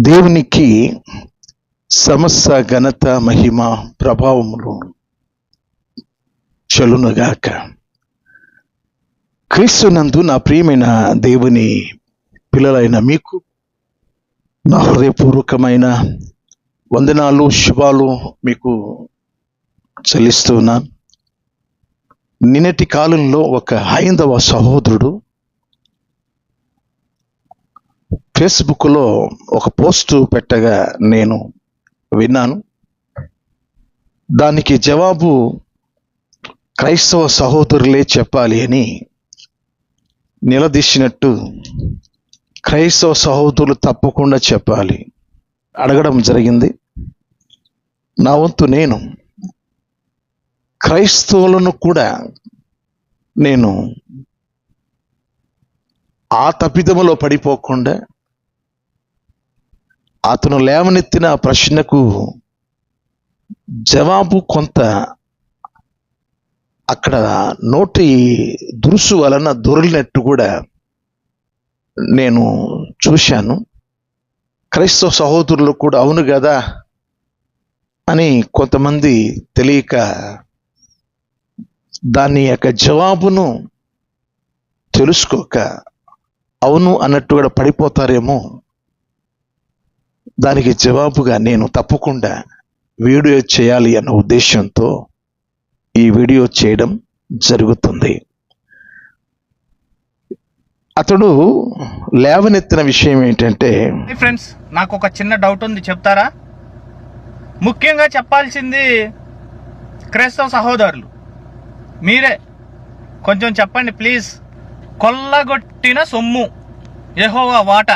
దేవునికి సమస్త ఘనత మహిమ ప్రభావములు చెలునుగాక. క్రీస్తునందు నా ప్రియమైన దేవుని పిల్లలైన మీకు నా హృదయపూర్వకమైన వందనాలు, శుభాలు మీకు చెల్లిస్తున్నాను. నిన్నటి కాలంలో ఒక హైందవ సహోదరుడు ఫేస్బుక్లో ఒక పోస్టు పెట్టగా నేను విన్నాను. దానికి జవాబు క్రైస్తవ సహోదరులే చెప్పాలి అని నిలదీసినట్టు, క్రైస్తవ సహోదరులు తప్పకుండా చెప్పాలి అడగడం జరిగింది. నా వంతు నేను క్రైస్తవులను కూడా నేను ఆ తప్పిదములో పడిపోకుండా అతను లేవనెత్తిన ప్రశ్నకు జవాబు కొంత అక్కడ నోటి దురుసు వలన దొరికినట్టు కూడా నేను చూశాను. క్రైస్తవ సహోదరులు కూడా అవును కదా అని కొంతమంది తెలియక దాని యొక్క జవాబును తెలుసుకోక అవును అన్నట్టు కూడా పడిపోతారేమో. దానికి జవాబుగా నేను తప్పకుండా వీడియో చేయాలి అన్న ఉద్దేశంతో ఈ వీడియో చేయడం జరుగుతుంది. అతడు లేవనెత్తిన విషయం ఏంటంటే, ఫ్రెండ్స్, నాకు ఒక చిన్న డౌట్ ఉంది, చెప్తారా? ముఖ్యంగా చెప్పాల్సింది క్రైస్తవ సహోదరులు మీరే, కొంచెం చెప్పండి ప్లీజ్. కొల్లగొట్టిన సొమ్ము యెహోవా వాట,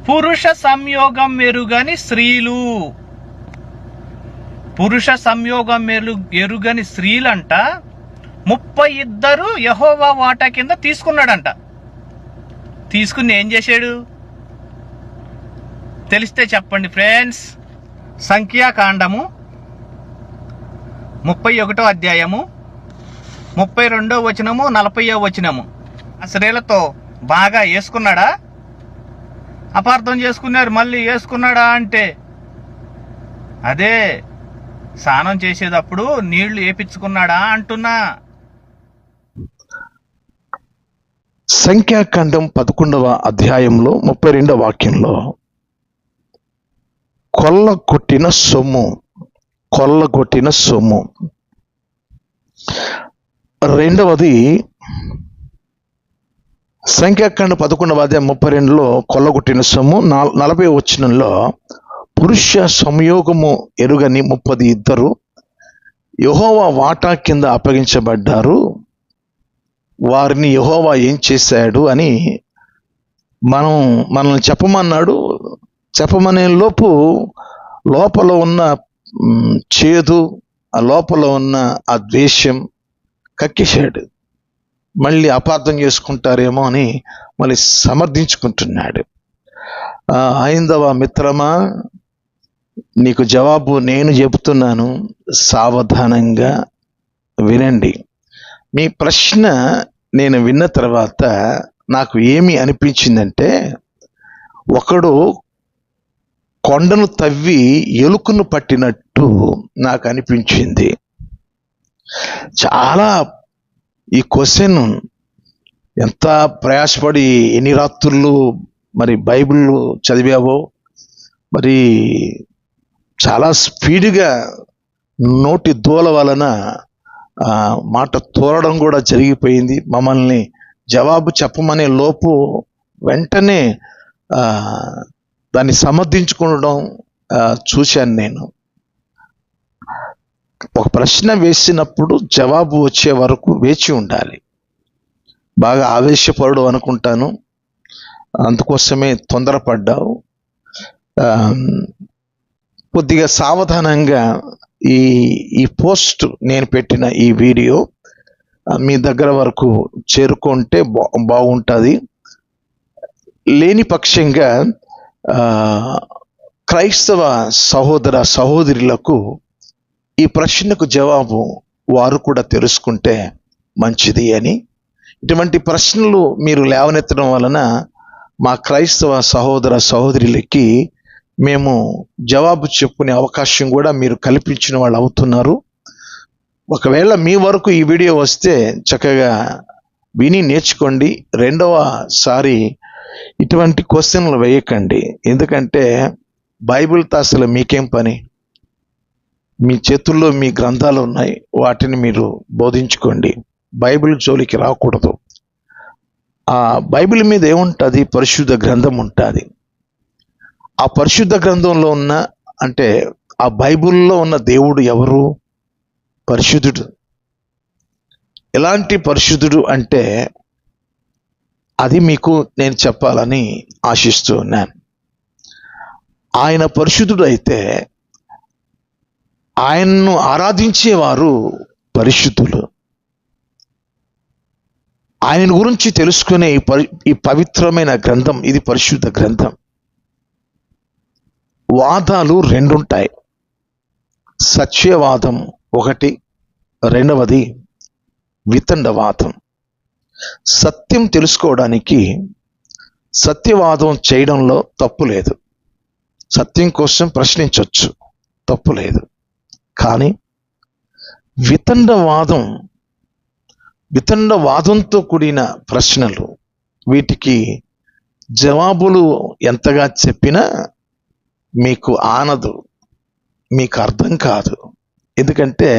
పురుష సంయోగం ఎరుగని స్త్రీలు, పురుష సంయోగం ఎరుగని స్త్రీలంట 32 యెహోవా వాటా కింద తీసుకున్నాడంట. తీసుకుని ఏం చేశాడు తెలిస్తే చెప్పండి ఫ్రెండ్స్. సంఖ్యాకాండము 31వ అధ్యాయము 32వ వచనము 40వ వచనము. ఆ స్త్రీలతో బాగా వేసుకున్నాడా? అపార్థం చేసుకున్నారు. మళ్ళీ వేసుకున్నాడా అంటే అదే స్నానం చేసేటప్పుడు నీళ్లు వేపించుకున్నాడా అంటున్నా. సంఖ్యాకాండం 11వ అధ్యాయంలో 32వ వాక్యంలో కొల్లగొట్టిన సొమ్ము. రెండవది సంఖ్యాకాండం 11వ అధ్యాయం 32లో కొల్లగొట్టిన సొమ్ము. 40వ వచనంలో పురుష సంయోగము ఎరుగని 32 యెహోవా వాటా కింద అప్పగించబడ్డారు. వారిని యెహోవా ఏం చేశాడు అని మనల్ని చెప్పమన్నాడు. చెప్పమనే లోపు లోపల ఉన్న చేదు, ఆ లోపల ఉన్న ఆ ద్వేషం కక్కేశాడు. మళ్ళీ అపార్థం చేసుకుంటారేమో అని మళ్ళీ సమర్థించుకుంటున్నాడు. హైందవ మిత్రమా, నీకు జవాబు నేను చెబుతున్నాను, సావధానంగా వినండి. మీ ప్రశ్న నేను విన్న తర్వాత నాకు ఏమి అనిపించిందంటే, ఒకడు కొండను తవ్వి ఎలుకను పట్టినట్టు నాకు అనిపించింది. చాలా ఈ క్వశ్చన్ ఎంత ప్రయాసపడి ఎన్ని రాత్రులు మరి బైబిల్ చదివావో, మరి చాలా స్పీడ్గా నోటి దూల వలన మాట తోరడం కూడా జరిగిపోయింది. మమ్మల్ని జవాబు చెప్పమనే లోపు వెంటనే దాన్ని సమర్థించుకోవడం చూశాను నేను. ఒక ప్రశ్న వేసినప్పుడు జవాబు వచ్చే వరకు వేచి ఉండాలి. బాగా ఆవేశపడు అనుకుంటాను, అందుకోసమే తొందరపడ్డావు. కొద్దిగా సావధానంగా ఈ పోస్ట్ నేను పెట్టిన ఈ వీడియో మీ దగ్గర వరకు చేరుకుంటే బాగుంటుంది. లేని పక్షంగా క్రైస్తవ సహోదర సహోదరులకు ఈ ప్రశ్నకు జవాబు వారు కూడా తెలుసుకుంటే మంచిది అని. ఇటువంటి ప్రశ్నలు మీరు లేవనెత్తడం వలన మా క్రైస్తవ సహోదర సహోదరులకి మేము జవాబు చెప్పుకునే అవకాశం కూడా మీరు కల్పించిన వాళ్ళు అవుతున్నారు. ఒకవేళ మీ వరకు ఈ వీడియో వస్తే చక్కగా విని నేర్చుకోండి. రెండవసారి ఇటువంటి క్వశ్చన్లు వేయకండి. ఎందుకంటే బైబిల్తో అసలు మీకేం పని? మీ చేతుల్లో మీ గ్రంథాలు ఉన్నాయి, వాటిని మీరు బోధించుకోండి. బైబిల్ జోలికి రాకూడదు. ఆ బైబిల్ మీద ఏముంటుంది? పరిశుద్ధ గ్రంథం ఉంటుంది. ఆ పరిశుద్ధ గ్రంథంలో ఉన్న అంటే ఆ బైబిల్లో ఉన్న దేవుడు ఎవరు? పరిశుద్ధుడు. ఎలాంటి పరిశుద్ధుడు అంటే అది మీకు నేను చెప్పాలని ఆశిస్తూ ఉన్నాను. ఆయన పరిశుద్ధుడు అయితే ఆయన్ను ఆరాధించేవారు పరిశుద్ధులు. ఆయన గురించి తెలుసుకునే ఈ పవిత్రమైన గ్రంథం ఇది పరిశుద్ధ గ్రంథం. వాదాలు రెండుంటాయి. సత్యవాదం ఒకటి, రెండవది వితండవాదం. సత్యం తెలుసుకోవడానికి సత్యవాదం చేయడంలో తప్పు లేదు. సత్యం కోసం ప్రశ్నించవచ్చు, తప్పు లేదు. కానీ వితండవాదంతో కూడిన ప్రశ్నలు, వీటికి జవాబులు ఎంతగా చెప్పినా మీకు ఆనదు, మీకు అర్థం కాదు. ఎందుకంటే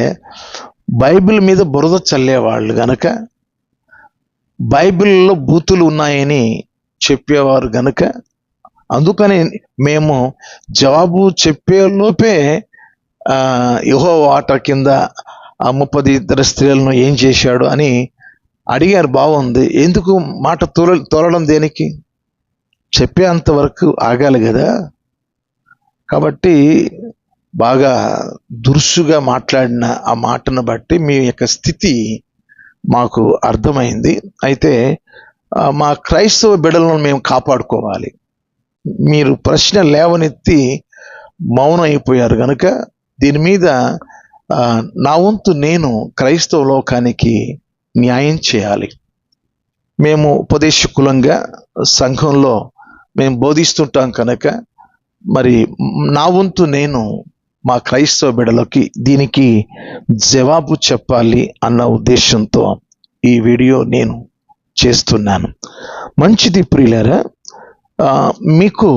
బైబిల్ మీద బురద చల్లేవాళ్ళు గనక, బైబిల్లో బూతులు ఉన్నాయని చెప్పేవారు గనక, అందుకని మేము జవాబు చెప్పే లోపే యెహోవా ఆట కింద ఆ 32 స్త్రీలను ఏం చేశాడు అని అడిగారు. బాగుంది, ఎందుకు మాట తోలడం దేనికి? చెప్పే అంతవరకు ఆగాలి కదా. కాబట్టి బాగా దురుసుగా మాట్లాడిన ఆ మాటను బట్టి మీ యొక్క స్థితి మాకు అర్థమైంది. అయితే మా క్రైస్తవ బిడ్డలను మేము కాపాడుకోవాలి. మీరు ప్రశ్న లేవనెత్తి మౌనం అయిపోయారు కనుక దీని మీద నా వంతు నేను క్రైస్తవ లోకానికి న్యాయం చేయాలి. మేము ఉపదేశకులంగా సంఘంలో మేము బోధిస్తుంటాం కనుక మరి నా వంతు నేను మా క్రైస్తవ బిడ్డలకి దీనికి జవాబు చెప్పాలి అన్న ఉద్దేశంతో ఈ వీడియో నేను చేస్తున్నాను. మంచిది ప్రియులారా, మీకు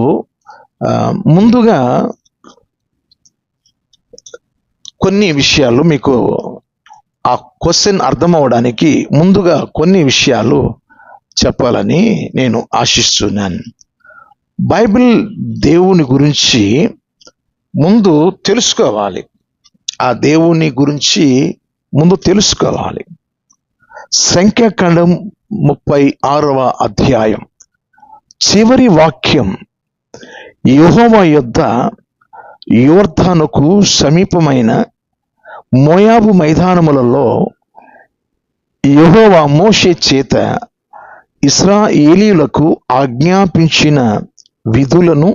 ముందుగా కొన్ని విషయాలు, మీకు ఆ క్వశ్చన్ అర్థం అవడానికి ముందుగా కొన్ని విషయాలు చెప్పాలని నేను ఆశిస్తున్నాను. బైబిల్ దేవుని గురించి ముందు తెలుసుకోవాలి. ఆ దేవుని గురించి ముందు తెలుసుకోవాలి. సంఖ్యాకాండం 36వ అధ్యాయం చివరి వాక్యం, యెహోవా యొద్ద యోర్దానుకు సమీపమైన మోయాబు మైదానములలో యెహోవా మోషే చేత ఇశ్రాయేలీయులకు ఆజ్ఞాపించిన విధులను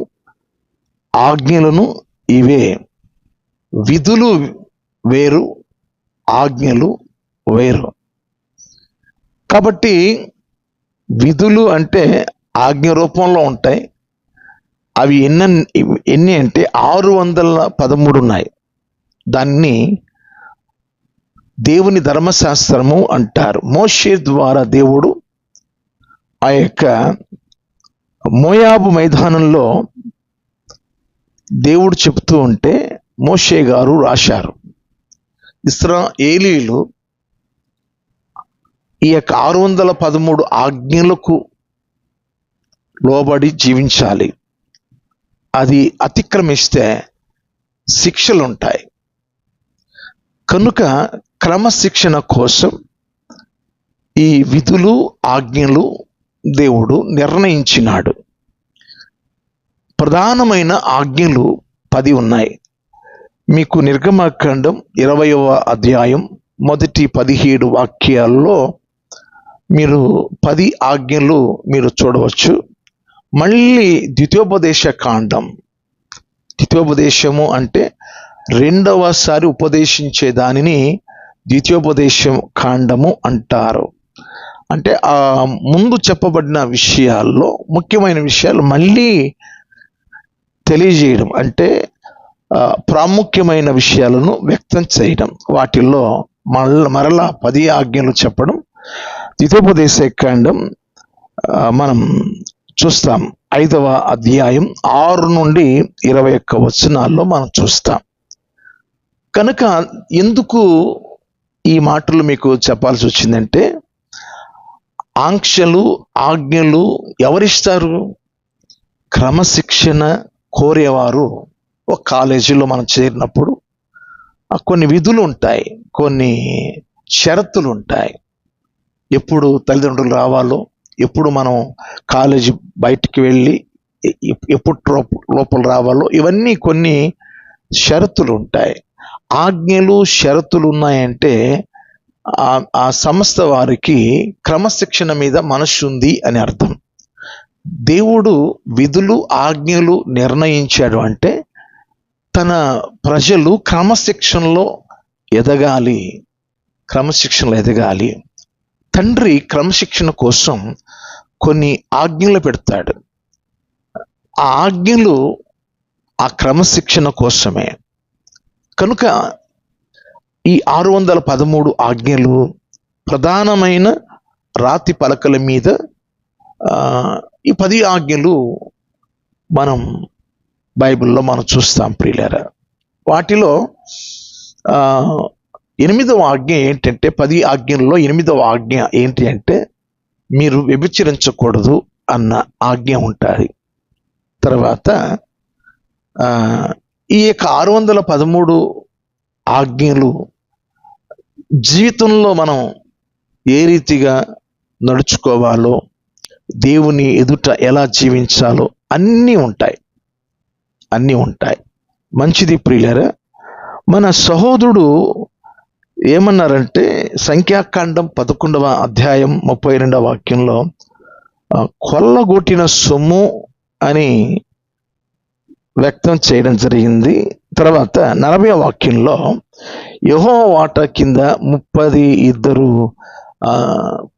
ఆజ్ఞలను ఇవే. విధులు వేరు, ఆజ్ఞలు వేరు. కాబట్టి విధులు అంటే ఆజ్ఞ రూపంలో ఉంటాయి. అవి ఎన్ని అంటే 613 ఉన్నాయి. దాన్ని దేవుని ధర్మశాస్త్రము అంటారు. మోషే ద్వారా దేవుడు ఆ యొక్క మోయాబు మైదానంలో దేవుడు చెప్తూ ఉంటే మోషే గారు రాశారు. ఇశ్రాయేలీయులు ఈ యొక్క 613 ఆజ్ఞలకు లోబడి జీవించాలి. అది అతిక్రమిస్తే శిక్షలు ఉంటాయి. కనుక క్రమశిక్షణ కోసం ఈ విధులు ఆజ్ఞలు దేవుడు నిర్ణయించినాడు. ప్రధానమైన ఆజ్ఞలు 10 ఉన్నాయి. మీకు నిర్గమకాండం 20వ అధ్యాయం మొదటి 17 వాక్యాల్లో మీరు 10 ఆజ్ఞలు మీరు చూడవచ్చు. మళ్ళీ ద్వితీయోపదేశము అంటే రెండవసారి ఉపదేశించే దానిని ద్వితీయోపదేశం కాండము అంటారు. అంటే ఆ ముందు చెప్పబడిన విషయాల్లో ముఖ్యమైన విషయాలు మళ్ళీ తెలియజేయడం, అంటే ప్రాముఖ్యమైన విషయాలను వ్యక్తం చేయడం, వాటిల్లో మరలా 10 ఆజ్ఞలు చెప్పడం. ద్వితీయోపదేశకాండం మనం చూస్తాం 5వ అధ్యాయం 6 నుండి 21 వచనాల్లో మనం చూస్తాం. కనుక ఎందుకు ఈ మాటలు మీకు చెప్పాల్సి వచ్చిందంటే, ఆజ్ఞలు ఎవరిస్తారు? క్రమశిక్షణ కోరేవారు. ఒక కాలేజీలో మనం చేరినప్పుడు కొన్ని విధులు ఉంటాయి, కొన్ని షరతులు ఉంటాయి. ఎప్పుడు తల్లిదండ్రులు రావాలో, ఎప్పుడు మనం కాలేజీ బయటికి వెళ్ళి ఎప్పుడు లోపల రావాలో, ఇవన్నీ కొన్ని షరతులు ఉంటాయి. ఆజ్ఞలు షరతులు ఉన్నాయంటే ఆ సంస్థ వారికి క్రమశిక్షణ మీద మనసు ఉంది అని అర్థం. దేవుడు విధులు ఆజ్ఞలు నిర్ణయించాడు అంటే తన ప్రజలు క్రమశిక్షణలో ఎదగాలి. తండ్రి క్రమశిక్షణ కోసం కొన్ని ఆజ్ఞలు పెడతాడు. ఆ ఆజ్ఞలు ఆ క్రమశిక్షణ కోసమే. కనుక ఈ 613 ఆజ్ఞలు ప్రధానమైన రాతి పలకల మీద ఈ 10 ఆజ్ఞలు మనం బైబిల్లో మనం చూస్తాం ప్రియులారా. వాటిలో 8వ ఆజ్ఞ ఏంటంటే, 10 ఆజ్ఞల్లో 8వ ఆజ్ఞ ఏంటి అంటే, మీరు వ్యభిచరించకూడదు అన్న ఆజ్ఞ ఉంటుంది. తర్వాత ఈ యొక్క 613 ఆజ్ఞలు జీవితంలో మనం ఏ రీతిగా నడుచుకోవాలో, దేవుని ఎదుట ఎలా జీవించాలో అన్నీ ఉంటాయి. మంచిది ప్రియులారా. మన సహోదరుడు ఏమన్నారంటే, సంఖ్యాకాండం 11వ అధ్యాయం 32వ వాక్యంలో కొల్లగొట్టిన సొమ్ము అని వ్యక్తం చేయడం జరిగింది. తర్వాత 40వ వాక్యంలో యెహోవా వాటా కింద 32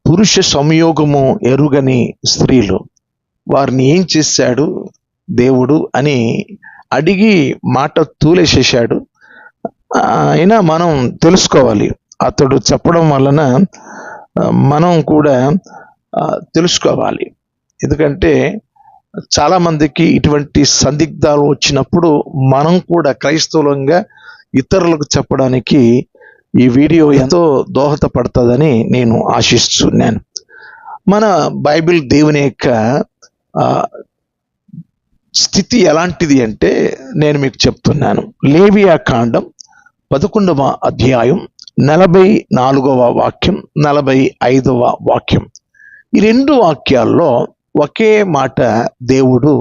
పురుష సంయోగము ఎరుగని స్త్రీలు, వారిని ఏం చేశాడు దేవుడు అని అడిగి మాట తూలేసేశాడు. అయినా మనం తెలుసుకోవాలి, అతడు చెప్పడం వలన మనం కూడా తెలుసుకోవాలి. ఎందుకంటే చాలా మందికి ఇటువంటి సందిగ్ధాలు వచ్చినప్పుడు మనం కూడా క్రైస్తవులంగా ఇతరులకు చెప్పడానికి ఈ వీడియో ఎంతో దోహదపడుతుందని నేను ఆశిస్తున్నాను. మన బైబిల్ దేవుని యొక్క స్థితి ఎలాంటిది అంటే నేను మీకు చెప్తున్నాను. లేవియా కాండం 11వ అధ్యాయం 44వ వాక్యం, 45వ వాక్యం, ఈ 2 వాక్యాల్లో ఒకే మాట దేవుడు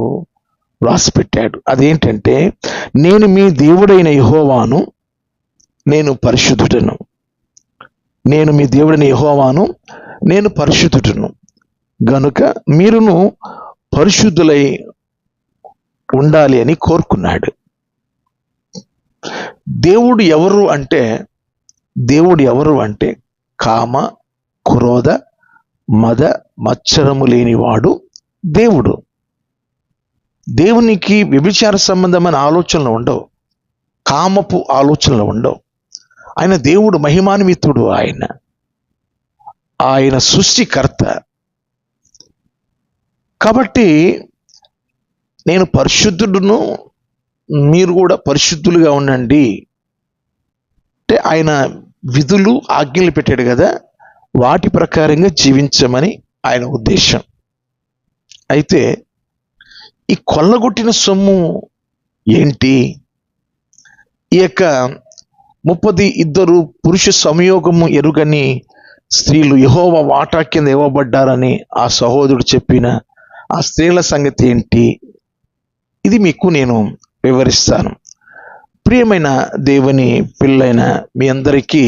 రాసిపెట్టాడు. అదేంటంటే, నేను మీ దేవుడైన యెహోవాను, నేను పరిశుద్ధుడను. నేను మీ దేవుడైన యెహోవాను, నేను పరిశుద్ధుడను గనుక మీరును పరిశుద్ధులై ఉండాలి అని కోరుకున్నాడు. దేవుడు ఎవరు అంటే కామ, క్రోధ, మద, మత్సరము లేనివాడు దేవుడు. దేవునికి వ్యభిచార సంబంధమైన ఆలోచనలు ఉండవు, కామపు ఆలోచనలు ఉండవు. ఆయన దేవుడు మహిమాన్వితుడు, ఆయన సృష్టికర్త. కాబట్టి నేను పరిశుద్ధుడును, మీరు కూడా పరిశుద్ధులుగా ఉండండి అంటే ఆయన విధులు ఆజ్ఞలు పెట్టాడు కదా, వాటి ప్రకారంగా జీవించమని ఆయన ఉద్దేశం. అయితే ఈ కొల్లగొట్టిన సొమ్ము ఏంటి? ఈ యొక్క 32 పురుష సంయోగము ఎరుగని స్త్రీలు యెహోవా వాటా కింద ఇవ్వబడ్డారని ఆ సహోదరుడు చెప్పిన ఆ స్త్రీల సంగతి ఏంటి? ఇది మీకు నేను వివరిస్తాను. ప్రియమైన దేవుని పిల్లైన మీ అందరికీ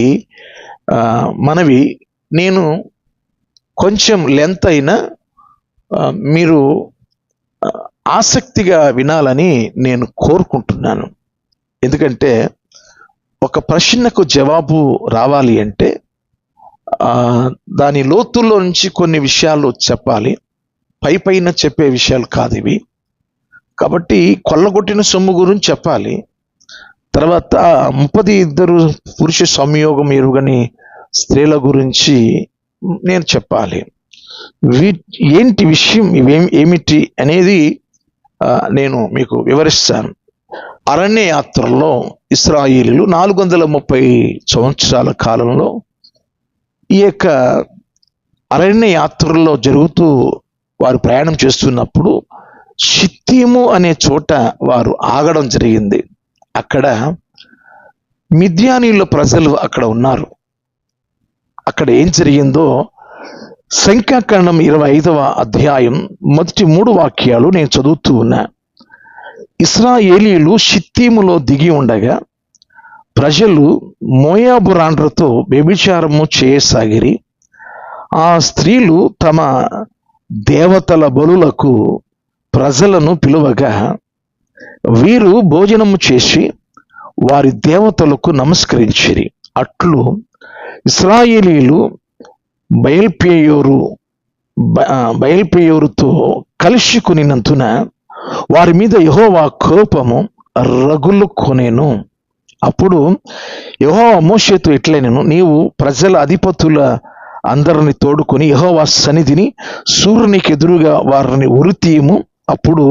మనవి, నేను కొంచెం లెంత్ అయినా మీరు ఆసక్తిగా వినాలని నేను కోరుకుంటున్నాను. ఎందుకంటే ఒక ప్రశ్నకు జవాబు రావాలి అంటే దాని లోతుల్లో నుంచి కొన్ని విషయాలు చెప్పాలి. పైన చెప్పే విషయాలు కాదు ఇవి. కాబట్టి కొల్లగొట్టిన సొమ్ము గురించి చెప్పాలి. తర్వాత 32 పురుష సంయోగం ఎరుగని స్త్రీల గురించి నేను చెప్పాలి. ఏంటి విషయం ఏమిటి అనేది నేను మీకు వివరిస్తాను. అరణ్య యాత్రలో ఇశ్రాయేలీయులు 430 సంవత్సరాల కాలంలో ఈ యొక్క అరణ్య యాత్రలో జరుగుతూ వారు ప్రయాణం చేస్తున్నప్పుడు షిత్తీము అనే చోట వారు ఆగడం జరిగింది. అక్కడ మిద్యానీయుల ప్రజలు అక్కడ ఉన్నారు. అక్కడ ఏం జరిగిందో సంఖ్యాకాండం 25వ అధ్యాయం మొదటి 3 వాక్యాలు నేను చదువుతూ ఉన్నా. ఇశ్రాయేలీయులు షిత్తీములో దిగి ఉండగా ప్రజలు మోయాబు రాండ్రతో వ్యభిచారము చేయసాగిరి. ఆ స్త్రీలు తమ దేవతల బలులకు ప్రజలను పిలువగా వీరు భోజనము చేసి వారి దేవతలకు నమస్కరించిరి. అట్లు ఇశ్రాయేలీయులు బయల్పెయోరుతో కలిసి కొనినందున వారి మీద యెహోవా కోపము రగులుకొనెను. అప్పుడు యెహోవా మోషేతో ఇట్లనెను, నీవు ప్రజల అధిపతుల అందరిని తోడుకొని యెహోవా సన్నిధిని సూర్యునికి ఎదురుగా వారిని ఉరితీయము. అప్పుడు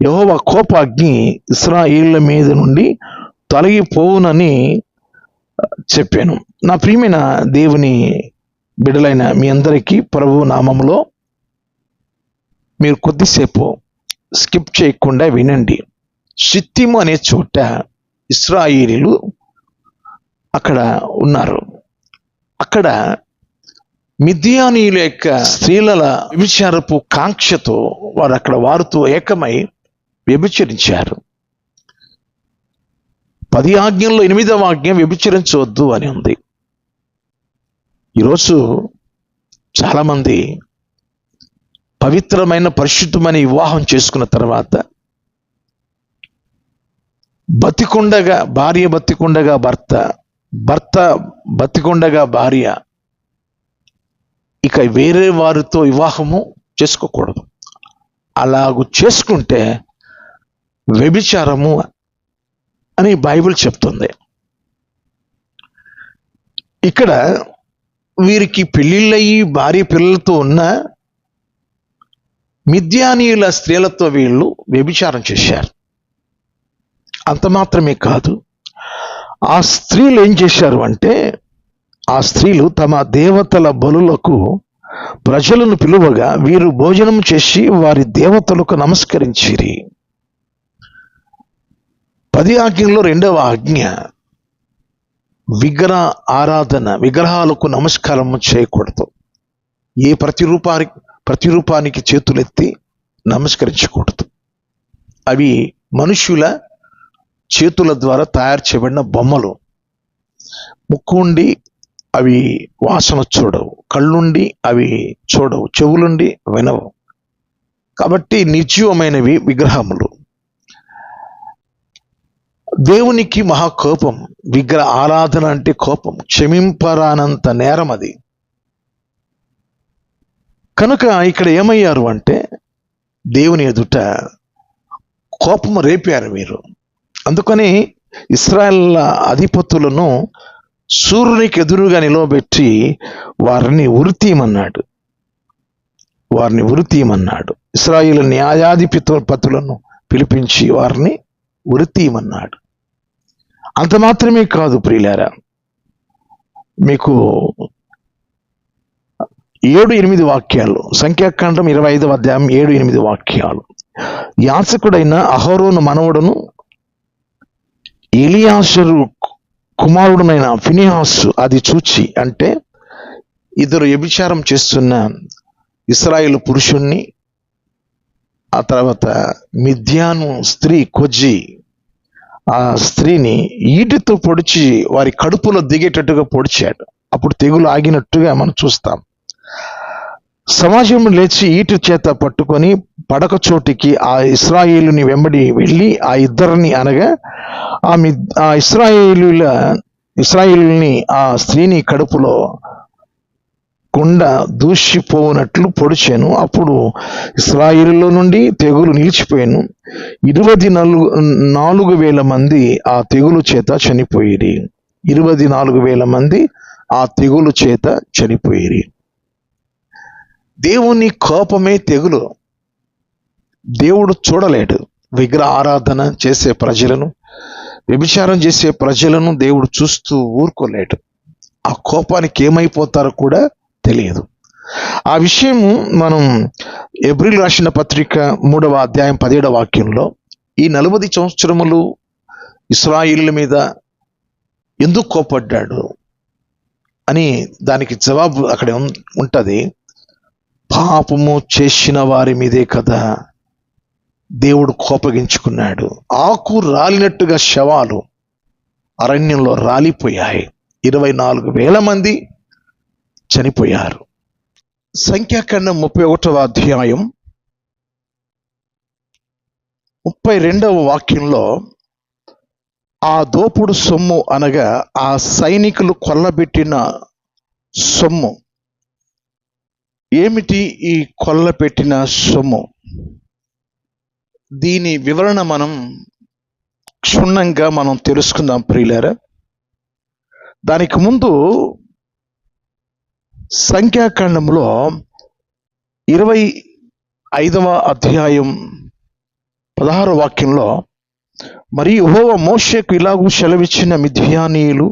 యెహోవా కోపాగ్ని ఇశ్రాయేలుల మీద నుండి తొలగిపోవునని చెప్పాను. నా ప్రియమైన దేవుని బిడ్డలైన మీ అందరికీ ప్రభువు నామములో మీరు కొద్దిసేపు స్కిప్ చేయకుండా వినండి. షిత్తీము అనే చోట ఇశ్రాయేలీయులు అక్కడ ఉన్నారు. అక్కడ మిద్యానీయుల యొక్క స్త్రీల వ్యభిచారపు కాంక్షతో వారు అక్కడ వారితో ఏకమై వ్యభిచరించారు. 10 ఆజ్ఞల్లో 8వ ఆజ్ఞ వ్యభిచరించవద్దు అని ఉంది. ఈరోజు చాలామంది పవిత్రమైన పరిశుద్ధమైన వివాహం చేసుకున్న తర్వాత భార్య బతికుండగా భర్త బతికుండగా భార్య ఇక వేరే వారితో వివాహము చేసుకోకూడదు. అలాగూ చేసుకుంటే వ్యభిచారము అని బైబిల్ చెప్తుంది. ఇక్కడ వీరికి పెళ్ళిళ్ళయి భార్య పిల్లలతో ఉన్న మిద్యానీయుల స్త్రీలతో వీళ్ళు వ్యభిచారం చేశారు. అంత మాత్రమే కాదు, ఆ స్త్రీలు ఏం చేశారు అంటే, ఆ స్త్రీలు తమ దేవతల బలులకు ప్రజలను పిలువగా వీరు భోజనం చేసి వారి దేవతలకు నమస్కరించిరి. 10 ఆజ్ఞల్లో 2వ ఆజ్ఞ విగ్రహ ఆరాధన, విగ్రహాలకు నమస్కారము చేయకూడదు. ఏ ప్రతిరూపానికి చేతులెత్తి నమస్కరించకూడదు. అవి మనుష్యుల చేతుల ద్వారా తయారు చేయబడిన బొమ్మలు. ముక్కుండి అవి వాసన చూడవు, కళ్ళుండి అవి చూడవు, చెవులుండి వినవు. కాబట్టి నిర్జీవమైనవి విగ్రహములు. దేవునికి మహాకోపం. విగ్రహ ఆరాధన అంటే కోపం, క్షమింపరానంత నేరం అది. కనుక ఇక్కడ ఏమయ్యారు అంటే దేవుని ఎదుట కోపము రేపారు వీరు. అందుకని ఇశ్రాయేల్ అధిపతులను సూర్యునికి ఎదురుగా నిలవబెట్టి వారిని ఉరితీయమన్నాడు. ఇశ్రాయేలు న్యాయాధిపతులను పిలిపించి వారిని ఉరితీయమన్నాడు. అంత మాత్రమే కాదు ప్రియులారా, మీకు 7-8 వాక్యాలు, సంఖ్యాకాండం 25వ అధ్యాయం 7-8 వాక్యాలు. యాజకుడైన అహరోను మనవడును ఎలియాజరు కుమారుడునైన ఫినెహాసు అది చూచి, అంటే ఇద్దరు వ్యభిచారం చేస్తున్న ఇశ్రాయేలు పురుషుణ్ణి, ఆ తర్వాత మిద్యాను స్త్రీ కొజ్జి ఆ స్త్రీని ఈటితో పొడిచి వారి కడుపులో దిగేటట్టుగా పొడిచాడు. అప్పుడు తెగులు ఆగినట్టుగా మనం చూస్తాం. సమాజం లేచి ఈటి చేత పట్టుకొని పడక చోటికి ఆ ఇశ్రాయేలుని వెంబడి వెళ్ళి ఆ ఇద్దరిని అనగా ఆ ఇశ్రాయేలుని ఆ స్త్రీని కడుపులో గుండా దూషిపోవునట్లు పొడిచాను. అప్పుడు ఇశ్రాయేలులో నుండి తెగులు నిలిచిపోయాను. 24,000 మంది ఆ తెగులు చేత చనిపోయిరి. 24,000 మంది ఆ తెగులు చేత చనిపోయిరి. దేవుని కోపమే తెగులు. దేవుడు చూడలేడు. విగ్రహ ఆరాధన చేసే ప్రజలను, వ్యభిచారం చేసే ప్రజలను దేవుడు చూస్తూ ఊరుకోలేడు. ఆ కోపానికి ఏమైపోతారో కూడా తెలియదు. ఆ విషయం మనం ఎబ్రిల్ రాసిన పత్రిక 3వ అధ్యాయం 17వ వాక్యంలో ఈ 40 సంవత్సరములు ఇశ్రాయేలుల మీద ఎందుకు కోపడ్డాడు అని దానికి జవాబు అక్కడ ఉంటది. పాపము చేసిన వారి మీదే కదా దేవుడు కోపగించుకున్నాడు. ఆకు రాలినట్టుగా శవాలు అరణ్యంలో రాలిపోయాయి. 24,000 మంది చనిపోయారు. సంఖ్యాకాండం 31వ అధ్యాయం 32వ వాక్యంలో ఆ దోపుడు సొమ్ము అనగా ఆ సైనికులు కొల్లబెట్టిన సొమ్ము. ఏమిటి ఈ కొల్లబెట్టిన సొమ్ము? దీని వివరణ మనం క్షుణ్ణంగా తెలుసుకుందాం ప్రియులారా. దానికి ముందు సంఖ్యాకాండంలో 25వ అధ్యాయం 16వ వాక్యంలో, మరియు యెహోవా మోషేకు ఇలాగూ సెలవిచ్చిన, మిద్యానీయులు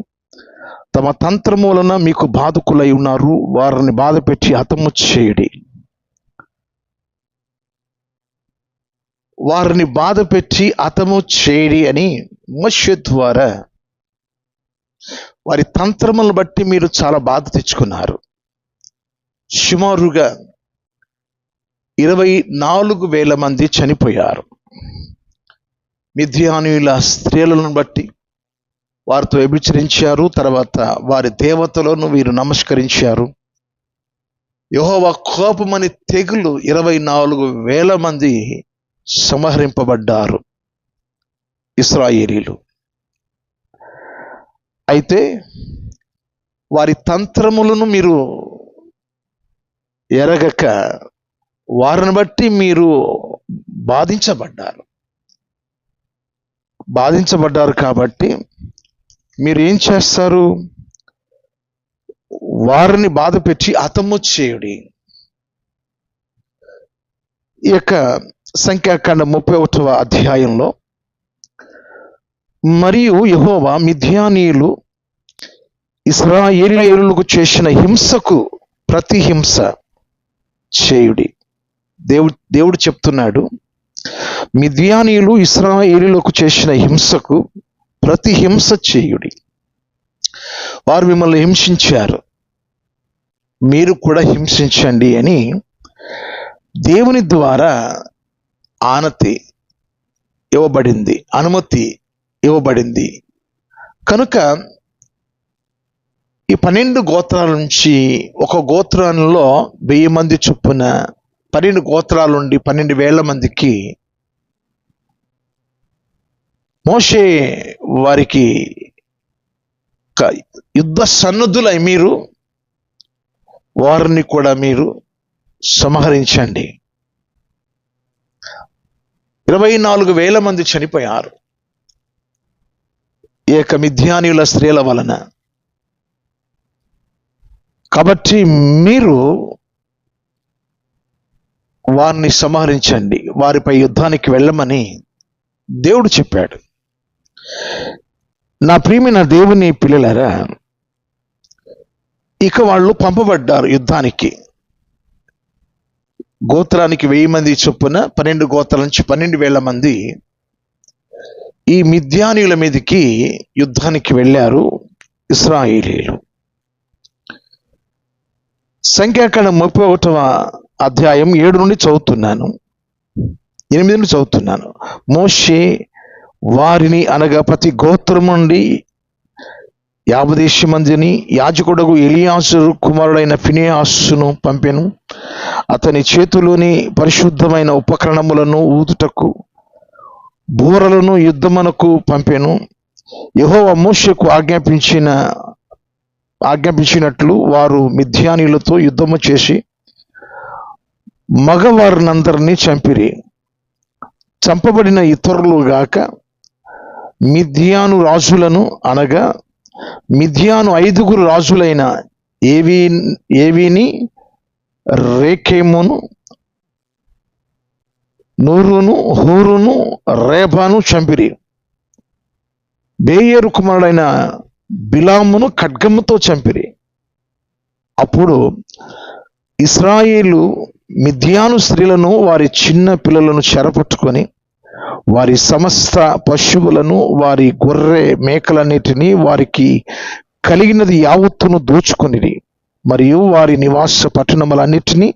తమ తంత్రములన మీకు బాధకులై ఉన్నారు, వారిని బాధపెట్టి హతము చేయుడి. వారిని బాధపెట్టి హతము చేయుడి అని మోషే ద్వారా వారి తంత్రములను బట్టి మీరు చాలా బాధ తెచ్చుకున్నారు. సుమారుగా 24,000 మంది చనిపోయారు. మిద్యానీయుల స్త్రీలను బట్టి వారితో వ్యభిచరించారు. తర్వాత వారి దేవతలను వీరు నమస్కరించారు. యెహోవా కోపమని తెగులు 24,000 మంది సంహరింపబడ్డారు ఇశ్రాయేలీలు. అయితే వారి తంత్రములను మీరు ఎరగక వారిని బట్టి మీరు బాధించబడ్డారు కాబట్టి మీరు ఏం చేస్తారు? వారిని బాధ పెట్టి హతము చేయుడి. ఈ యొక్క సంఖ్యాకాండం 31వ అధ్యాయంలో, మరియు యెహోవా మిద్యానీయులు ఇశ్రాయేలీయులకు చేసిన హింసకు ప్రతిహింస చేయుడి. దేవుడు చెప్తున్నాడు, మిద్యానీయులు ఇశ్రాయేలీయులకు చేసిన హింసకు ప్రతిహింస చేయుడి. వారు మిమ్మల్ని హింసించారు, మీరు కూడా హింసించండి అని దేవుని ద్వారా అనుమతి ఇవ్వబడింది. కనుక ఈ 12 గోత్రాల నుంచి ఒక గోత్రంలో 1000 మంది చొప్పున 12 గోత్రాల నుండి 12,000 మందికి మోషే వారికి యుద్ధ సన్నద్ధులై మీరు వారిని కూడా మీరు సంహరించండి. 24,000 మంది చనిపోయారు ఏక మిద్యానీయుల స్త్రీల వలన. కాబట్టి మీరు వారిని సంహరించండి, వారిపై యుద్ధానికి వెళ్ళమని దేవుడు చెప్పాడు. నా ప్రియమైన దేవుని పిల్లలారా, ఇక వాళ్ళు పంపబడ్డారు యుద్ధానికి. గోత్రానికి 1000 మంది చొప్పున 12 గోత్రాల నుంచి 12,000 మంది ఈ మిద్యానీయుల మీదకి యుద్ధానికి వెళ్ళారు ఇశ్రాయేలీయులు. సంఖ్యాకాండం 31వ అధ్యాయం 7 నుండి చదువుతున్నాను, 8 నుండి చదువుతున్నాను. మోషే వారిని అనగా ప్రతి గోత్రం నుండి 50 మందిని యాజకుడగు ఎలియాజరు కుమారుడైన ఫినెహాసును పంపెను. అతని చేతిలోని పరిశుద్ధమైన ఉపకరణములను ఊదుటకు బూరలను యుద్ధమునకు పంపెను. యెహోవా మోషేకు ఆజ్ఞాపించిన ఆజ్ఞాపించినట్లు వారు మిద్యానీయులతో యుద్ధము చేసి మగవారినందరినీ చంపిరి. చంపబడిన ఇతరులు గాక మిద్యాను రాజులను, అనగా మిద్యాను 5 రాజులైన ఏవీని, రేకెమును, నూరును, హూరును, రేబాను చంపిరి. బేయేరు కుమారుడైన బిలామును ఖడ్గముతో చంపిరి. అప్పుడు ఇశ్రాయేలు మిద్యాను స్త్రీలను, వారి చిన్న పిల్లలను చెరపట్టుకొని వారి సమస్త పశువులను, వారి గొర్రె మేకలన్నిటినీ, వారికి కలిగినది యావత్తును దోచుకొనిరి. మరియు వారి నివాస పట్టణములన్నిటినీ,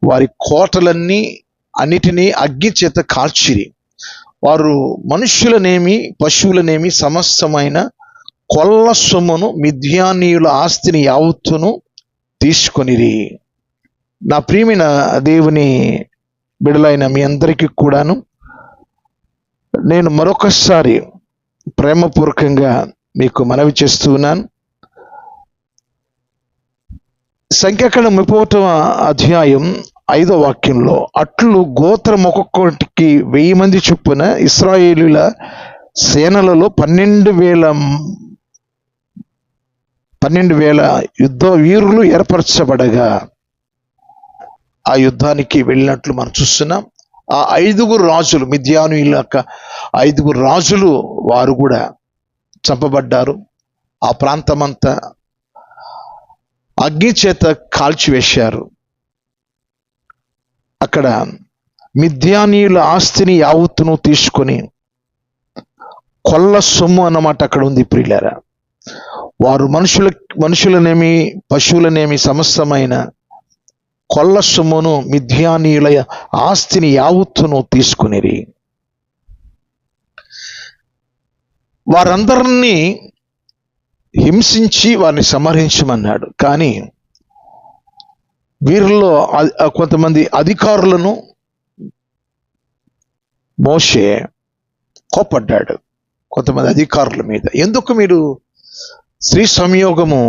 వారి కోటలన్నిటినీ అగ్ని చేత కాల్చిరి. వారు మనుష్యులనేమి పశువులనేమి సమస్తమైన కొల్ల సొమ్మును, మిద్యానీయుల ఆస్తిని యావత్తును తీసుకొనిరి. నా ప్రియమైన దేవుని బిడలైన మీ అందరికీ కూడాను నేను మరొకసారి ప్రేమపూర్వకంగా మీకు మనవి చేస్తూ ఉన్నాను. సంఖ్యాకాండం 31వ అధ్యాయం 5వ వాక్యంలో, అట్లు గోత్రం ఒక్కొక్కటికి 1000 మంది చొప్పున ఇశ్రాయేలీయుల సేనలలో 12,000 యుద్ధ వీరులు ఏర్పరచబడగా ఆ యుద్ధానికి వెళ్ళినట్లు మనం చూస్తున్నాం. ఆ 5 రాజులు, మిద్యానీయుల యొక్క 5 రాజులు, వారు కూడా చంపబడ్డారు. ఆ ప్రాంతమంతా అగ్ని చేత కాల్చివేశారు. అక్కడ మిద్యానీయుల ఆస్తిని యావత్తును తీసుకొని, కొల్ల సొమ్ము అన్నమాట అక్కడ ఉంది ప్రియులారా. వారు మనుషులనేమి పశువులనేమి సమస్తమైన కొల్ల సొమ్మును, మిద్యానీయుల ఆస్తిని యావత్తును తీసుకునిరి. వారందరినీ హింసించి వారిని సంహరించమన్నాడు. కానీ వీరిలో కొంతమంది అధికారులను మోషే కోపడ్డాడు. కొంతమంది అధికారుల మీద, ఎందుకు మీరు స్త్రీ సంయోగము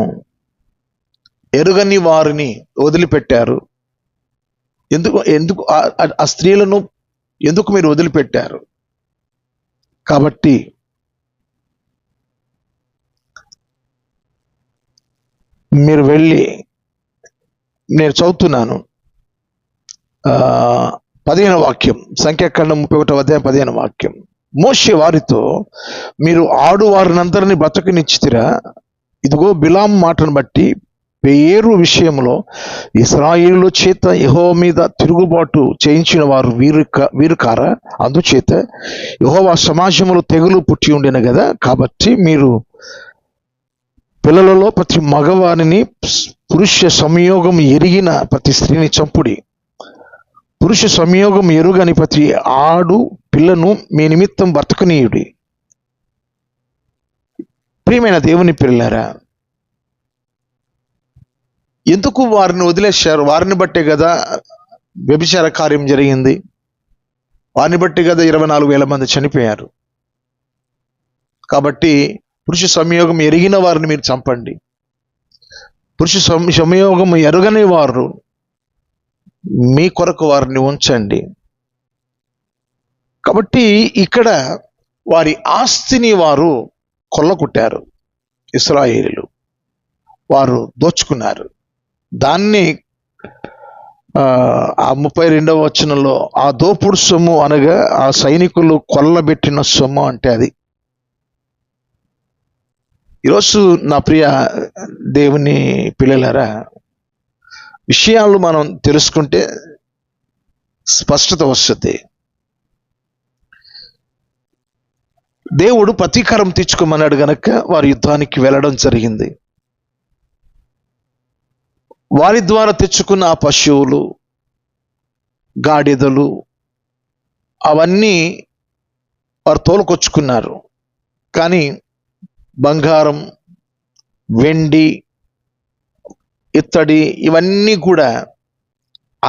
ఎరుగని వారిని వదిలిపెట్టారు? ఎందుకు ఆ స్త్రీలను ఎందుకు మీరు వదిలిపెట్టారు? కాబట్టి మీరు వెళ్ళి, నేను చదువుతున్నాను 15వ వాక్యం, సంఖ్యాకాండం 31వ అధ్యాయం 15వ వాక్యం. మోషే వారితో, మీరు ఆడువారినందరినీ బ్రతకనిచ్చితిరా? ఇదిగో బిలాం మాటను బట్టి బెయేరు విషయంలో ఇశ్రాయేలు చేత యెహోవా మీద తిరుగుబాటు చేయించిన వారు వీరు కారా? అందుచేత యెహోవా సమాజంలో తెగులు పుట్టి ఉండేను కదా. కాబట్టి మీరు పిల్లలలో ప్రతి మగవారిని, పురుష సంయోగం ఎరిగిన ప్రతి స్త్రీని చంపుడి. పురుష సంయోగం ఎరుగని ప్రతి ఆడు పిల్లను మీ నిమిత్తం బ్రతకనీయుడి. ప్రియమైన దేవుని పిల్లలారా, ఎందుకు వారిని వదిలేశారు? వారిని బట్టే కదా వ్యభిచార కార్యం జరిగింది. వారిని బట్టి కదా 24,000 మంది చనిపోయారు. కాబట్టి పురుష సంయోగం ఎరిగిన వారిని మీరు చంపండి. పురుష సంయోగం ఎరుగని వారు మీ కొరకు వారిని ఉంచండి. కాబట్టి ఇక్కడ వారి ఆస్తిని వారు కొల్లగొట్టారు. ఇశ్రాయేలీయులు వారు దోచుకున్నారు. దాన్ని ఆ 32వ వచనంలో, ఆ దోపుడు సొమ్ము అనగా ఆ సైనికులు కొల్లబెట్టిన సొమ్ము అంటే అది. ఈరోజు నా ప్రియ దేవుని పిల్లలారా, విషయాలు మనం తెలుసుకుంటే స్పష్టత వస్తుంది. దేవుడు ప్రతీకారం తీర్చుకోమన్నాడు గనక వారి యుద్ధానికి వెళ్ళడం జరిగింది. వారి ద్వారా తెచ్చుకున్న ఆ పశువులు, గాడిదలు అవన్నీ వారు తోలుకొచ్చుకున్నారు. కానీ బంగారం, వెండి, ఇత్తడి ఇవన్నీ కూడా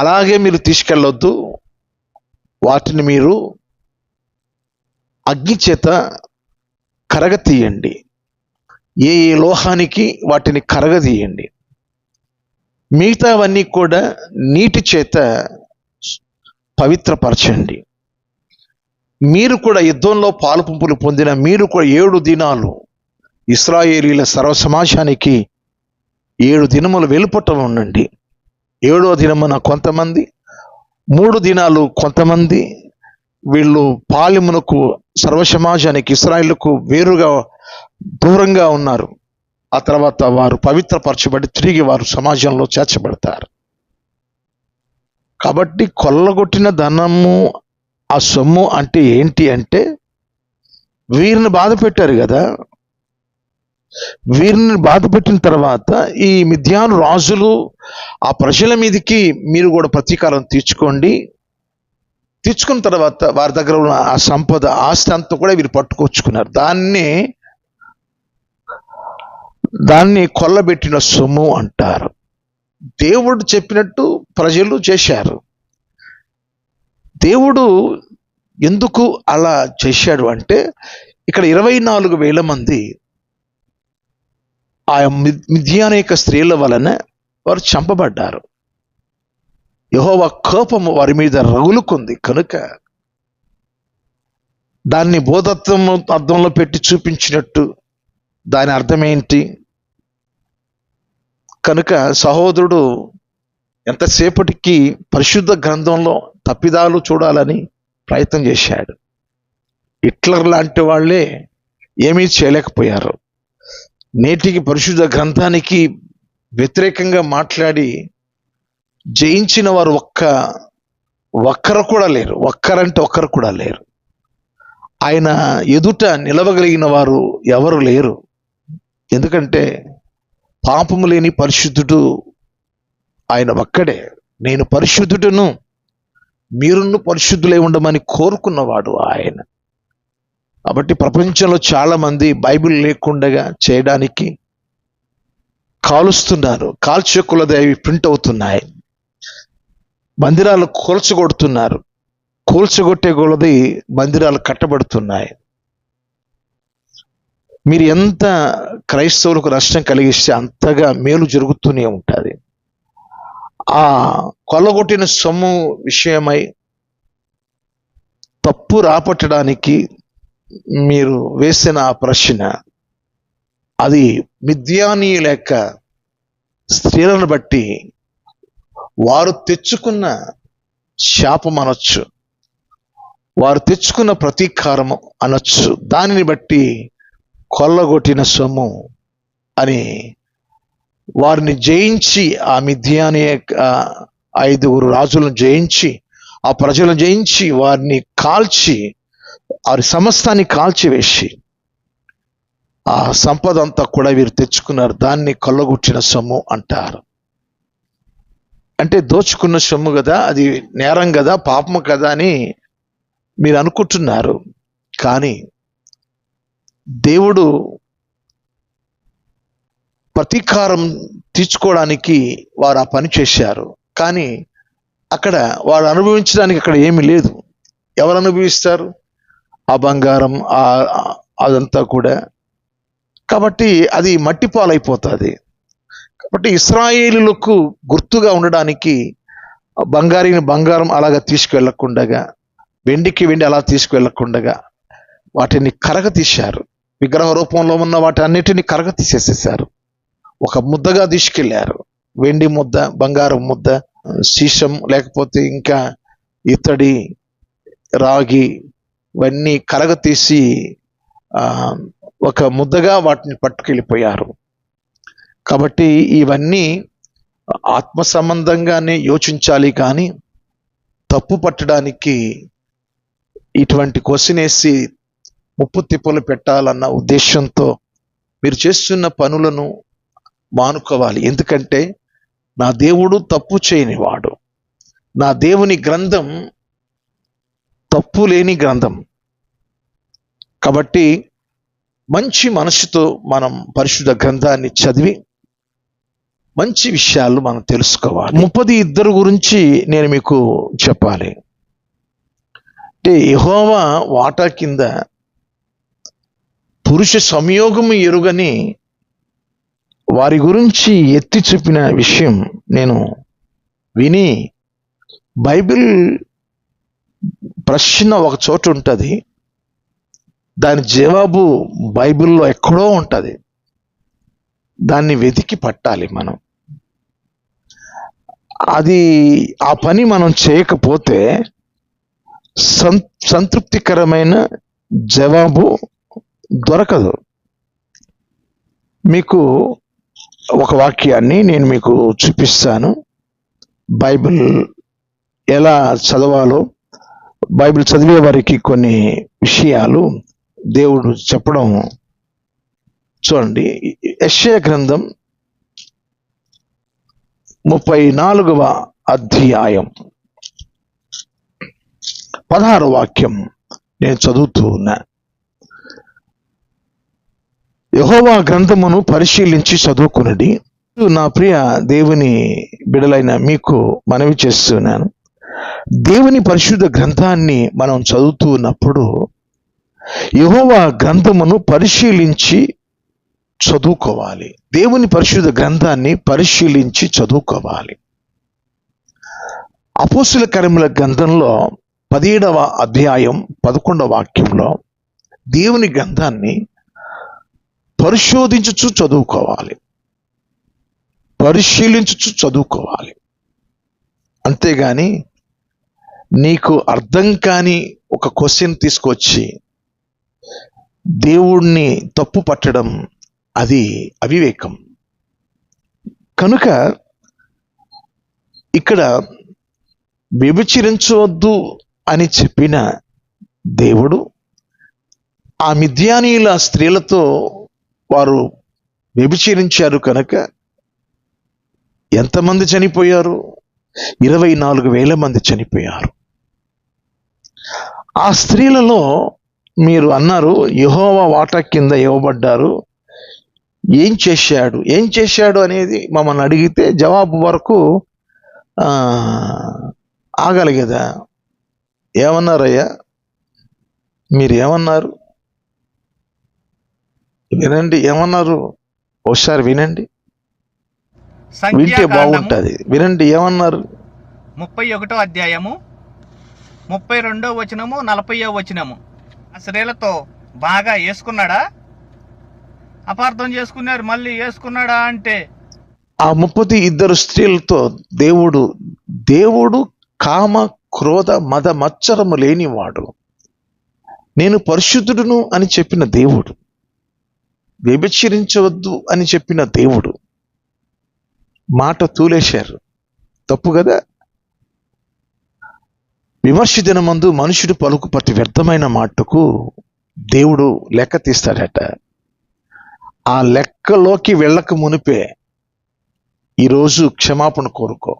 అలాగే మీరు తీసుకెళ్ళొద్దు. వాటిని మీరు అగ్ని చేత కరగతీయండి. ఏ ఏ లోహానికి వాటిని కరగదీయండి. మిగతావన్నీ కూడా నీటి చేత పవిత్రపరచండి. మీరు కూడా యుద్ధంలో పాలు పంపులు పొందిన మీరు కూడా 7 దినాలు ఇశ్రాయేలీల సర్వ సమాజానికి 7 దినములు వెలుపట ఉండండి. 7వ దినమున కొంతమంది, 3 దినాలు కొంతమంది వీళ్ళు పాలెమునకు సర్వ సమాజానికి ఇశ్రాయేలుకు వేరుగా దూరంగా ఉన్నారు. ఆ తర్వాత వారు పవిత్రపరచబడి తిరిగి వారు సమాజంలో చేర్చబడతారు. కాబట్టి కొల్లగొట్టిన ధనము, ఆ సొమ్ము అంటే ఏంటి అంటే, వీరిని బాధ పెట్టారు కదా, వీరిని బాధ పెట్టిన తర్వాత ఈ మిద్యాను రాజులు ఆ ప్రజల మీదకి మీరు కూడా ప్రతీకారం తీర్చుకోండి. తీర్చుకున్న తర్వాత వారి దగ్గర ఉన్న ఆ సంపద, ఆస్తి అంతా కూడా వీరు పట్టుకొచ్చుకున్నారు. దాన్ని కొల్లబెట్టిన సొమ్ము అంటారు. దేవుడు చెప్పినట్టు ప్రజలు చేశారు. దేవుడు ఎందుకు అలా చేశాడు అంటే, ఇక్కడ 24,000 మంది ఆ మిద్యానేక స్త్రీల వలన వారు చంపబడ్డారు. యెహోవా కోపము వారి మీద రగులుకుంది కనుక దాన్ని బోధత్వం అర్థంలో పెట్టి చూపించినట్టు దాని అర్థం ఏంటి కనుక సహోదరుడు ఎంతసేపటికి పరిశుద్ధ గ్రంథంలో తప్పిదాలు చూడాలని ప్రయత్నం చేశాడు. హిట్లర్ లాంటి వాళ్ళే ఏమీ చేయలేకపోయారు. నేటికి పరిశుద్ధ గ్రంథానికి వ్యతిరేకంగా మాట్లాడి జయించిన వారు ఒక్కరు కూడా లేరు. ఒక్కరు కూడా లేరు. ఆయన ఎదుట నిలవగలిగిన వారు ఎవరు లేరు. ఎందుకంటే పాపము లేని పరిశుద్ధుడు ఆయన ఒక్కడే. నేను పరిశుద్ధుడును, మీరును పరిశుద్ధులై ఉండమని కోరుకున్నవాడు ఆయన. కాబట్టి ప్రపంచంలో చాలా మంది బైబిల్ లేకుండా చేయడానికి కాలుస్తున్నారు. కాల్చే కొలది ప్రింట్ అవుతున్నాయి. మందిరాలు కూల్చగొడుతున్నారు. కూల్చగొట్టే కొలది మందిరాలు కట్టబడుతున్నాయి. మీరు ఎంత క్రైస్తవులకు నష్టం కలిగిస్తే అంతగా మేలు జరుగుతూనే ఉంటుంది. ఆ కొల్లగొట్టిన సొమ్ము విషయమై తప్పు రాపట్టడానికి మీరు వేసిన ఆ ప్రశ్న, అది మిద్యానీయుల యొక్క స్త్రీలను బట్టి వారు తెచ్చుకున్న శాపం అనొచ్చు, వారు తెచ్చుకున్న ప్రతీకారము అనొచ్చు. దానిని బట్టి కొల్లగొట్టిన సొమ్ము అని వారిని జయించి, ఆ మిద్యాని 5 రాజులను జయించి, ఆ ప్రజలను జయించి, వారిని కాల్చి, వారి సమస్తాన్ని కాల్చివేసి ఆ సంపద అంతా కూడా వీరు తెచ్చుకున్నారు. దాన్ని కొల్లగొట్టిన సొమ్ము అంటారు. అంటే దోచుకున్న సొమ్ము కదా, అది నేరం కదా, పాపము కదా అని మీరు అనుకుంటున్నారు. కానీ దేవుడు ప్రతీకారం తీర్చుకోవడానికి వారు ఆ పని చేశారు. కానీ అక్కడ వారు అనుభవించడానికి అక్కడ ఏమీ లేదు. ఎవరు అనుభవిస్తారు ఆ బంగారం, అదంతా కూడా? కాబట్టి అది మట్టి పాలైపోతుంది. కాబట్టి ఇశ్రాయేలులకు గుర్తుగా ఉండడానికి బంగారం అలాగా తీసుకువెళ్ళకుండగా, వెండికి వెండి అలా తీసుకువెళ్ళకుండగా వాటిని కరగ తీశారు. విగ్రహ రూపంలో ఉన్న వాటి అన్నిటిని కరగ తీసేసేసారు. ఒక ముద్దగా తీసుకెళ్లారు. వెండి ముద్ద, బంగారం ముద్ద, సీసం, లేకపోతే ఇంకా ఇత్తడి, రాగి, ఇవన్నీ కరగ తీసి ఒక ముద్దగా వాటిని పట్టుకెళ్ళిపోయారు. కాబట్టి ఇవన్నీ ఆత్మ సంబంధంగానే యోచించాలి. కానీ తప్పు పట్టడానికి ఇటువంటి కొసినేసి ముప్పు తిప్పలు పెట్టాలన్న ఉద్దేశంతో మీరు చేస్తున్న పనులను మానుకోవాలి. ఎందుకంటే నా దేవుడు తప్పు చేయనివాడు. నా దేవుని గ్రంథం తప్పు లేని గ్రంథం. కాబట్టి మంచి మనసుతో మనం పరిశుద్ధ గ్రంథాన్ని చదివి మంచి విషయాలు మనం తెలుసుకోవాలి. 32 గురించి నేను మీకు చెప్పాలి. అంటే యెహోవా వాటా కింద పురుష సంయోగము ఎరుగని వారి గురించి ఎత్తి చూపిన విషయం నేను విని, బైబిల్ ప్రశ్న ఒక చోట ఉంటుంది, దాని జవాబు బైబిల్లో ఎక్కడో ఉంటుంది. దాన్ని వెతికి పట్టాలి మనం. అది ఆ పని మనం చేయకపోతే సంతృప్తికరమైన జవాబు దొరకదు. మీకు ఒక వాక్యాన్ని నేను మీకు చూపిస్తాను. బైబిల్ ఎలా చదవాలో, బైబిల్ చదివే వారికి కొన్ని విషయాలు దేవుడు చెప్పడం చూడండి. యెషయా గ్రంథం 34వ అధ్యాయం 16వ వాక్యం నేను చదువుతూ ఉన్నా. యెహోవా గ్రంథమును పరిశీలించి చదువుకునడి. నా ప్రియ దేవుని బిడలైన మీకు మనవి చేస్తున్నాను, దేవుని పరిశుద్ధ గ్రంథాన్ని మనం చదువుతూ ఉన్నప్పుడు యెహోవా గ్రంథమును పరిశీలించి చదువుకోవాలి. దేవుని పరిశుద్ధ గ్రంథాన్ని పరిశీలించి చదువుకోవాలి. అపోస్తుల కార్యముల గ్రంథంలో 17వ అధ్యాయం 11వ వాక్యంలో దేవుని గ్రంథాన్ని పరిశోధించుచు చదువుకోవాలి, పరిశీలించుచు చదువుకోవాలి. అంతేగాని నీకు అర్థం కాని ఒక క్వశ్చన్ తీసుకొచ్చి దేవుణ్ణి తప్పు పట్టడం అది అవివేకం. కనుక ఇక్కడ వ్యభిచరించవద్దు అని చెప్పిన దేవుడు ఆ మిద్యానీయుల స్త్రీలతో వారు వ్యభిచరించారు కనుక ఎంతమంది చనిపోయారు? 24,000 మంది చనిపోయారు. ఆ స్త్రీలలో మీరు అన్నారు యెహోవా వాటా కింద ఇవ్వబడ్డారు. ఏం చేశాడు అనేది మమ్మల్ని అడిగితే జవాబు వరకు ఆగాలి కదా. ఏమన్నారయ్యా? మీరు ఏమన్నారు? వినండి, ఏమన్నారు ఒకసారి వినండి, వింటే బాగుంటుంది. వినండి ఏమన్నారు. 31వ అధ్యాయము 32వ వచనము 40వ వచనము. ఆ స్త్రీలతో బాగా వేసుకున్నాడా? అపార్థం చేసుకున్నారు. మళ్ళీ వేసుకున్నాడా అంటే ఆ 32 స్త్రీలతో దేవుడు కామ క్రోధ మద మత్సరము లేనివాడు, నేను పరిశుద్ధుడును అని చెప్పిన దేవుడు, వ్యభిచరించవద్దు అని చెప్పిన దేవుడు మాట తూలేశారు. తప్పు కదా. విమర్శ దినమందు మనుషుడు పలుకు ప్రతి వ్యర్థమైన మాటకు దేవుడు లెక్క తీస్తాడట. ఆ లెక్కలోకి వెళ్ళక మునిపే ఈరోజు క్షమాపణ కోరుకో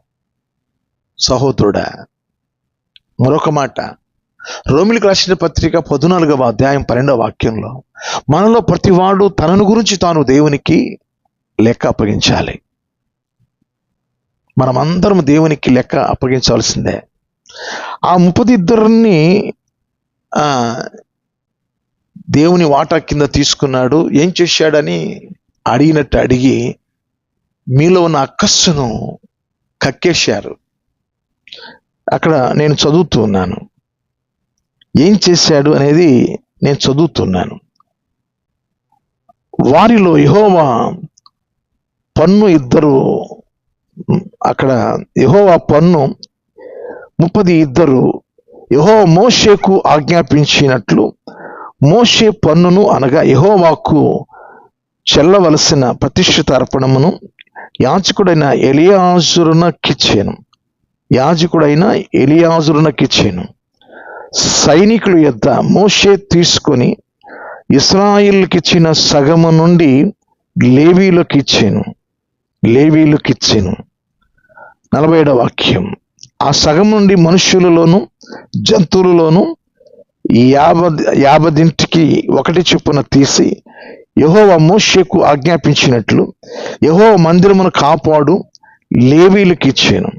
సహోదరుడా. మరొక మాట, రోమిలికి రాసిన పత్రిక 14వ అధ్యాయం 12వ వాక్యంలో మనలో ప్రతివాడు తనను గురించి తాను దేవునికి లెక్క అప్పగించాలి. మనమందరం దేవునికి లెక్క అప్పగించాల్సిందే. ఆ 32 దేవుని వాటా కింద తీసుకున్నాడు. ఏం చేశాడని అడిగినట్టు అడిగి మీలో ఉన్న అక్కస్సును కక్కేశారు. అక్కడ నేను చదువుతున్నాను, ఏం చేశాడు అనేది నేను చదువుతున్నాను. వారిలో యెహోవా పన్ను 32 యెహోవా మోషేకు ఆజ్ఞాపించినట్లు మోషే పన్నును అనగా యెహోవాకు చెల్లవలసిన ప్రతిష్ఠిత అర్పణమును యాజకుడైన ఎలియాజరునకిచ్చెను. సైనికుల యొద్ద మోషే తీసుకొని ఇశ్రాయేలుకిచ్చిన సగము నుండి లేవీయులకిచ్చెను. 47వ వాక్యం. ఆ సగం నుండి మనుష్యులలోను జంతువులలోను 50 ఒకటి చొప్పున తీసి యెహోవా మోషేకు ఆజ్ఞాపించినట్లు యెహోవా మందిరమును కాపాడు లేవీయులకు ఇచ్చాను.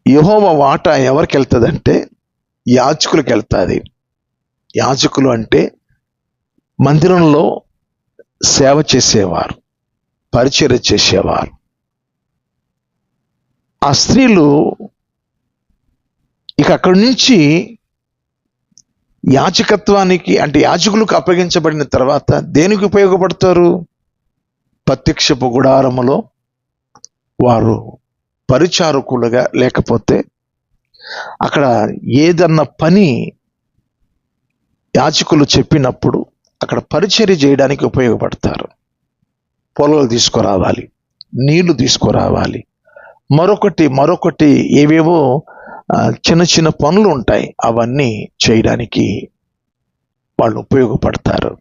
యెహోవా వాటా ఎవరికి వెళ్తుందంటే యాజకులకు వెళ్తుంది. యాజకులు అంటే మందిరంలో సేవ చేసేవారు. పరిచర్య చేసేవారు. ఆ స్త్రీలు ఇక అక్కడి నుంచి యాజకత్వానికి, అంటే యాజకులకు అప్పగించబడిన తర్వాత దేనికి ఉపయోగపడతారు? ప్రత్యక్షపు గుడారములో వారు పరిచారకులుగా, లేకపోతే అక్కడ ఏదన్నా పని యాజకులు చెప్పినప్పుడు అక్కడ పరిచర్య చేయడానికి ఉపయోగపడతారు. పొలాలు తీసుకురావాలి, నీళ్లు తీసుకురావాలి, మరొకటి ఏవేవో చిన్న చిన్న పనులు ఉంటాయి, అవన్నీ చేయడానికి వాళ్ళు ఉపయోగపడతారు.